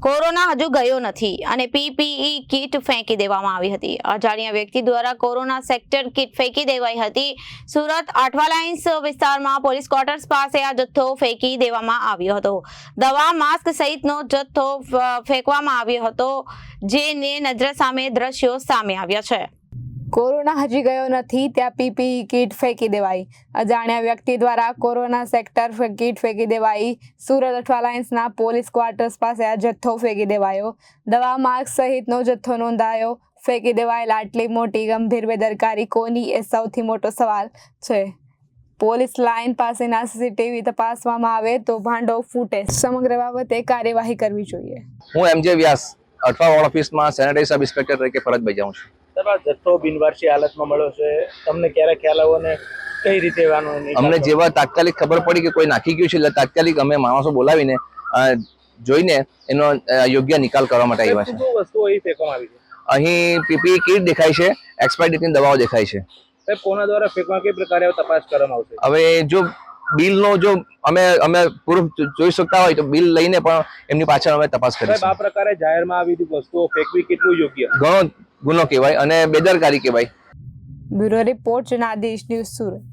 Corona હજુ ગયો નથી અને પીપીઈ કીટ ફેંકી દેવામાં આવી હતી। અજાણ્યા વ્યક્તિ દ્વારા કોરોના સેક્ટર કીટ ફેંકી દેવાઈ હતી। સુરત આઠવા લાઇન્સ વિસ્તારમાં પોલીસ ક્વાર્ટર્સ પાસે આ જથ્થો ફેંકી દેવામાં આવ્યો હતો। દવા માસ્ક સહિતનો જથ્થો ફેંકવામાં આવ્યો હતો, જેને નજર સામે દ્રશ્યો સામે આવ્યા છે। કોરોના હજી ગયો નથી ત્યાં પીપીઈ કીટ ફેંકી દેવાઈ। અજાણ્યા વ્યક્તિ દ્વારા કોરોના સેક્ટર કીટ ફેંકી દેવાઈ। સુરત આઠવા લાઇન્સના પોલીસ ક્વાર્ટર્સ પાસે આ જથ્થો ફેંકી દેવાયો। દવા માસ્ક સહિતનો જથ્થો નોંધાયો। ફેંકી દેવાયેલા આટલી મોટી ગંભીર બેદરકારી કોની એ સૌથી મોટો સવાલ છે। પોલીસ લાઇન પાસેના સીસીટીવી તપાસવામાં આવે તો ભાંડો ફૂટે। સમગ્ર બાબતે કાર્યવાહી કરવી જોઈએ। હું એમજે વ્યાસ અઠવા વોર્ડ ઓફિસમાં સેનેટરી સબ ઇન્સ્પેક્ટર તરીકે ફરજ બજાવું છું। જથ્થો બિનવારસી હાલતમાં મળ્યો છે, તમને ક્યારે ખ્યાલ આવ્યો ને કઈ રીતે અમને જેવા તાત્કાલિક ખબર પડી કે કોઈ નાખી ગયું છે એટલે તાત્કાલિક અમે માણસો બોલાવીને જોઈને એનો યોગ્ય નિકાલ કરવા માટે આવ્યા છે। વસ્તુઓ અહીં ફેંકવામાં આવી છે? અહીં પીપીઈ કીટ દેખાય છે, એક્સપાયર ડેટની દવાઓ દેખાય છે। કોના દ્વારા ફેંકવા કઈ પ્રકારે તપાસ કરવામાં આવશે? હવે જો બિલનો જો અમે પૂરું જોઈ શકતા હોય તો બિલ લઈને પણ એમની પાછળ અમે તપાસ કરીશું। આ પ્રકારે જાહેરમાં આવી વસ્તુઓ ફેંકવી કેટલું યોગ્ય? ઘણો ગુનો કહેવાય અને બેદરકારી કહેવાય। Bureau report Janadesh news Surat.